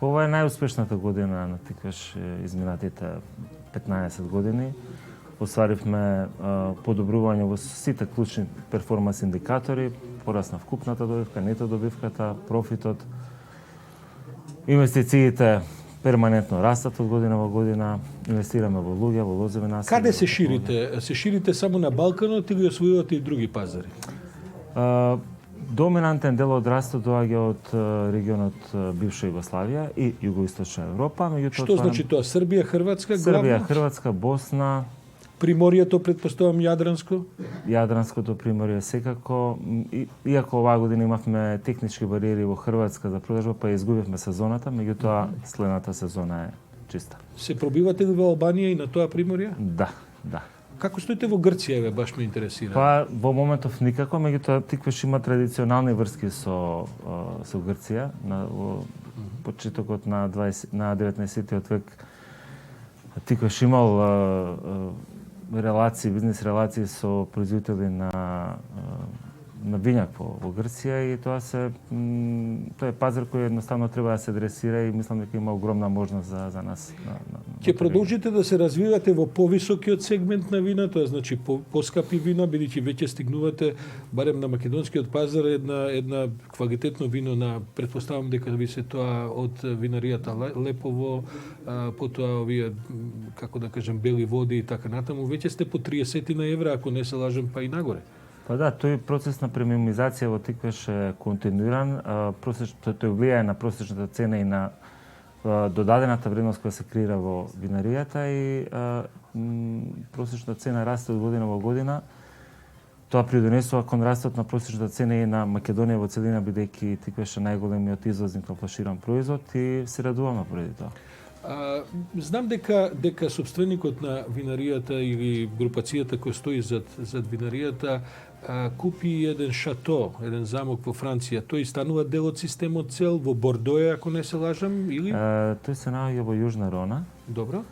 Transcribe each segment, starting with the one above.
Ова е најуспешната година на Тиквеш изминатите 15 години. Остваривме подобрување во сите клучни перформанс индикатори, порасна вкупната добивка, нето добивката, профитот. Инвестициите перманентно растат од година во година, инвестираме во луѓе, во лозови насади. Каде се ширите? Се ширите само на Балканот или освојувате и други пазари? Доминантен дел од растот доаѓа од регионот бивша Југославија и југоисточна Европа, меѓутоа Што значи тоа? Србија, Хрватска, главно? Србија, Хрватска, Босна, Приморијето, предпоставам, Јадранско? Јадранското приморје секако. Иако оваа година имавме технички бариери во Хрватска за продажба, па изгубивме сезоната, меѓутоа следната сезона е чиста. Се пробивате ли во Албанија и на тоа приморје? Да, да. Како стоите во Грција, баш ме интересира? Па во моментов никако, меѓутоа Тиквеш има традиционални врски со Грција во почетокот на 19 век. Тиквеш имал релации, бизнес релации со производители на вињак во Грција и тоа е пазар кој едноставно треба да се адресира и мислам дека има огромна можност за нас. Ќе продолжите да се развивате во повисокиот сегмент на вина, тоа значи поскапи вина, бидејќи веќе стигнувате барем на македонскиот пазар една квалитетно вино на, предпоставам дека ви се тоа од винаријата Лепово, потоа овие, како да кажем, бели води и така натаму, веќе сте по 30 евра, ако не се лажем, па и нагоре. Па да, тој процес на премиумизација во Тиквеш е континуиран. Тој влијае на просечната цена и на додадената вредност која се креира во винаријата и просечната цена расте од година во година. Тоа придонесува кон растот на просечната цена и на Македонија во целина, бидејќи Тиквеш е најголемиот извозник на флаширан производ и се радуваме поради тоа. Знам дека собственикот на винаријата или групацијата која стои зад винаријата купи еден шато, еден замок во Франција. Тој станува дел од системот цел во Бордоја, ако не се лажам, или? Тој се наоѓа во Јужна Рона. Добро.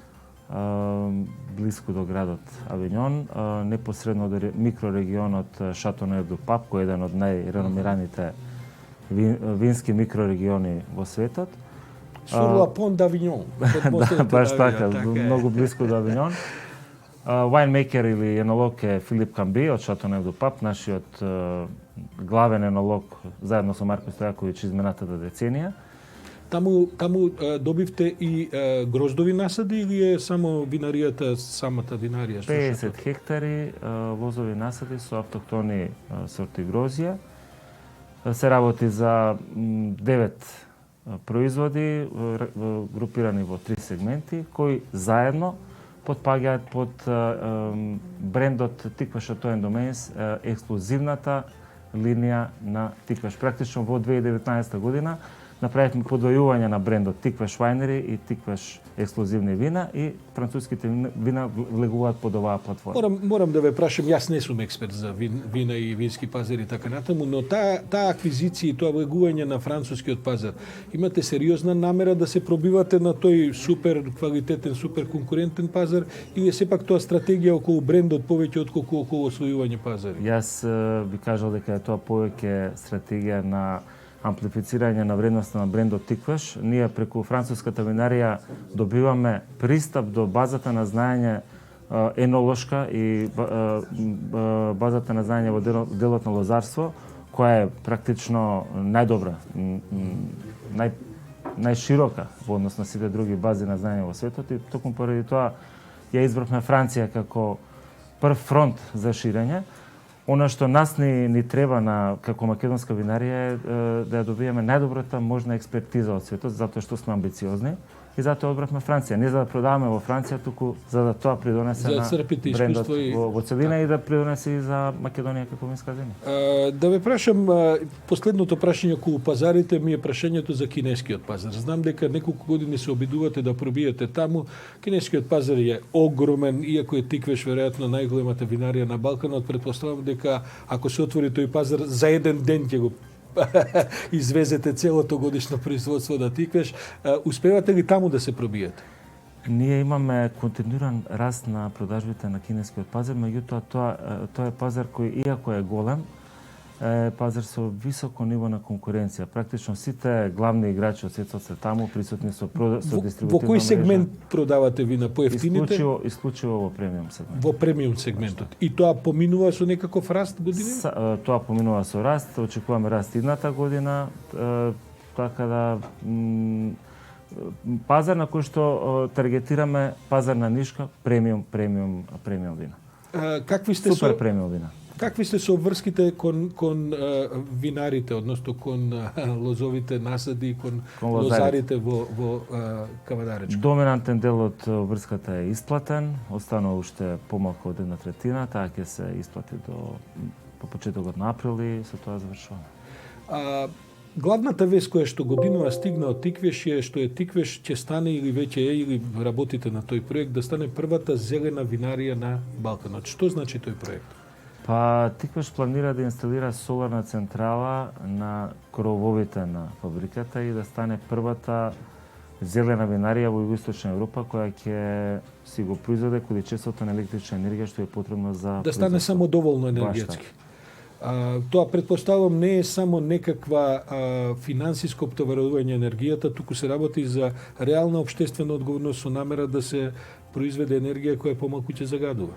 Блиску до градот Авињон, непосредно до микрорегионот Шатонев до Пап, кој е еден од најреномираните вински микрорегиони во светот. Sur la Pont d'Avignon. Да, баш така, многу блиску до Авињон. Вајнмейкер или енолог е Филип Камби од Шатонев до Пап, нашиот главен енолог заедно со Марко Стојаковиќ изминатата деценија. Таму добивте и гроздови насади или е само винаријата, самата винарија? 50 хектари лозови насади со автохтони сорти грозија. Се работи за 9 производи групирани во 3 сегменти кои заедно потпаѓаат под брендот Тиквеш Шато енд Домеинс, ексклузивната линија на Тиквеш. Практично во 2019 година направивме подвојување на брендот Тиквеш Вајнери и Тиквеш ексклузивни вина и француските вина влегуваат под оваа платформа. Морам да ве прашам, јас не сум експерт за вина и вински пазари и така натаму, но таа аквизиција и тоа влегување на францускиот пазар, имате сериозна намера да се пробивате на тој супер квалитетен, супер конкурентен пазар или сепак тоа стратегија околу брендот повеќе отколку околу освојување пазари? Јас би кажал дека е тоа повеќе стратегија на амплифицирање на вредноста на брендот Тиквеш. Ние преку француската винарија добиваме пристап до базата на знаење енолошка и базата на знаење во делот на лозарство, која е практично најдобра, најширока во однос на сите други бази на знаење во светот и токму поради тоа ја избравме Франција како прв фронт за ширење. Она што нас ни треба како македонска винарија е да ја добиеме најдобрата можна експертиза од светот, затоа што сме амбициозни и затоа одбравме Франција. Не за да продаваме во Франција, туку за да тоа придонесе на брендот во целина и да придонесе и за Македонија како винска земја. Да ве прашам, последното прашање околу пазарите ми е прашањето за кинескиот пазар. Знам дека неколку години се обидувате да пробиете таму. Кинескиот пазар е огромен, иако е Тиквеш веројатно најголемата винарија на Балканот. Предпоставам дека ако се отвори тој пазар за еден ден ќе го извезете целото годишно производство да Тиквеш. Успевате ли таму да се пробиете? Ние имаме континуиран раст на продажбите на кинескиот пазар, меѓутоа тоа е пазар кој иако е голем, е пазар со високо ниво на конкуренција. Практично сите главни играчи од светот се таму присутни со Во дистрибутивна кој мрежа. сегмент продавате вина? Поевтините? Исклучиво во премиум сегмент. Во премиум сегментот. И тоа поминува со некаков раст години? Тоа поминува со раст, очекуваме раст идната година, така да пазар на кој што таргетираме пазар на нишка, премиум вина. Какви сте Супер премиум вина. Какви сте со обврските кон винарите, односно кон лозовите насади, кон лозарите во Кавадаречко? Доминантен дел од врската е исплатен, останува уште помалку од 1/3, таа ќе се исплати по почетокот на април и со тоа завршуваме. Главната вест која што годинава стигна од Тиквеш е што Тиквеш ќе стане или веќе е или работите на тој проект да стане првата зелена винарија на Балканот. Што значи тој проект? Па Тиквеш планира да инсталира соларна централа на крововите на фабриката и да стане првата зелена винарија во Југоисточна Европа која ќе си го произведе количеството на електрична енергија што е потребно за да стане самодоволно енергетски. Тоа предпоставувам не е само некаква финансиско оптоварување енергијата, туку се работи за реална општествена одговорност со намера да се произведе енергија која помалку ќе загадува.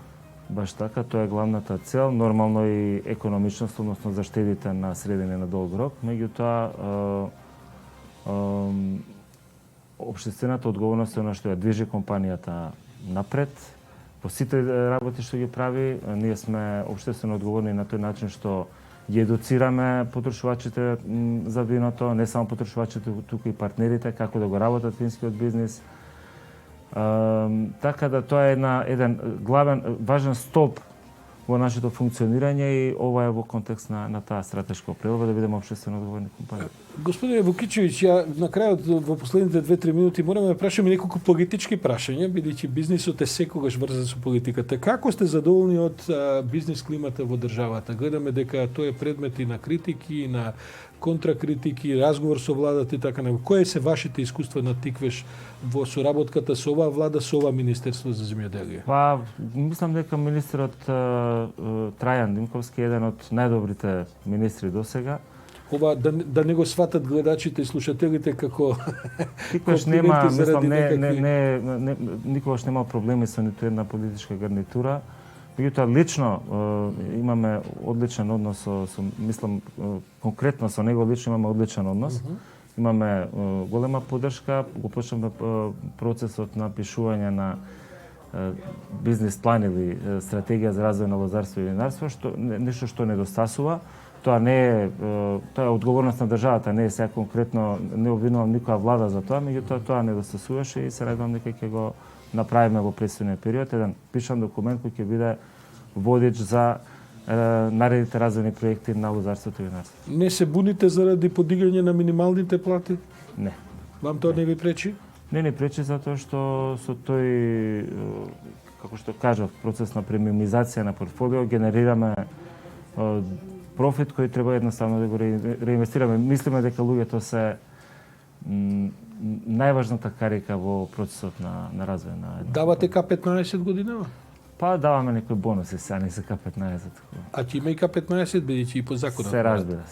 Баш така, тоа е главната цел, нормално и економичност, односно заштедите на среден и на долг рок, меѓутоа општествената одговорност е она што ја движи компанијата напред. По сите работи што ги прави, ние сме општествено одговорни на тој начин што ги едуцираме потрошувачите за виното, не само потрошувачите, туку и партнерите, како да го работат винскиот бизнис. Така да тоа е еден главен, важен столб во нашето функционирање и ова е во контекст на таа стратешка определба да бидеме општествено одговорни компанија. Господине Вукичевиќ, ја на крајот во последните 2-3 минути мораме да прашаме неколку политички прашања, бидејќи бизнисот е секогаш врзан со политиката. Како сте задоволни од бизнис климата во државата? Гледаме дека тој е предмет и на критики, и на контракритики, разговор со владата и така например. Кои се вашите искуства на Тиквеш во соработката со оваа влада, со ова Министерство за земјоделие? Па, мислам дека министерот Трајан Димковски е еден од најдобрите министри досега. Ова да не го сватат гледачите и слушателите како Тиквеш нема, мислам, никогаш нема проблеми со ниту една политичка гарнитура. Меѓутоа лично имаме одличен однос мислам конкретно со него лично имаме одличен однос. Имаме голема поддршка, го почнавме процесот на пишување на бизнис план или стратегија за развој на лозарство и винарство, што нешто што недостасува. Тоа не е тоа е одговорност на државата, не е сега конкретно, не обвинувам никоја влада за тоа, меѓутоа тоа недостасуваше и се радувам дека ќе го направиме во предстојниот период еден пишан документ кој ќе биде водич за наредните развојни проекти на лозарството и винарството. Не се буните заради подигање на минималните плати? Не. Вам тоа не ви пречи? Не ни пречи затоа што со тој, како што кажав, процес на премиумизација на портфолио генерираме профит кој треба едноставно да го реинвестираме. Мислиме дека луѓето се најважната карика во процесот на развој на една. Давате К15 годинава? Па даваме некои бонуси, сега не се К15. А ќе има и К15, бидејќи и по законот. Се разбира.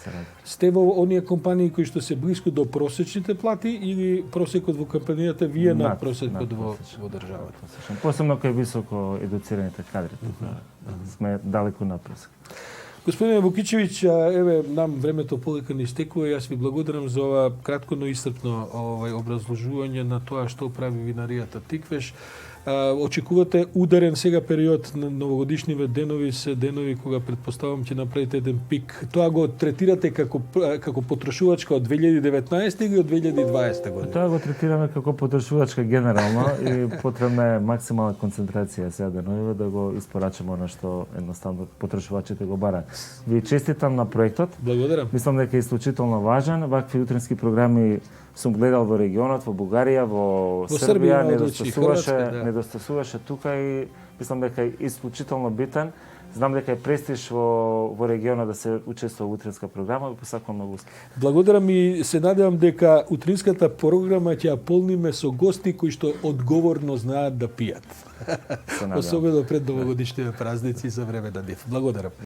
Сте во оние компании кои што се блиску до просечните плати или просекот во компанијата вие на просекот во државата? Посебно кај високо едуцираните кадри. Сме далеку на просек. Господине Вукичевиќ, еве нам времето полека ни истекува и јас ви благодарам за ова кратко но исцрпно образложување на тоа што прави винаријата Тиквеш. Очекувате ударен сега период на новогодишниве денови, се денови кога предпоставам ќе направите еден пик. Тоа го третирате како потрошувачка од 2019 или од 2020 година? Тоа го третираме како потрошувачка генерално и потребна е максимална концентрација сега деновиве да го испорачаме она што едноставно потрошувачите го бараат. Ви честитам на проектот. Благодарам. Мислам дека е исклучително важен. Вакви утрински програми сум гледал во регионот, во Бугарија, во Србија, недостасуваше тука и мислам дека е исклучително битен. Знам дека е престиж во регионот да се учествува во утринска програма и посакувам многу успех. Благодарам и се надевам дека утринската програма ќе ја полниме со гости кои што одговорно знаат да пијат. Особено пред новогодишните празници за време на див. Благодарам.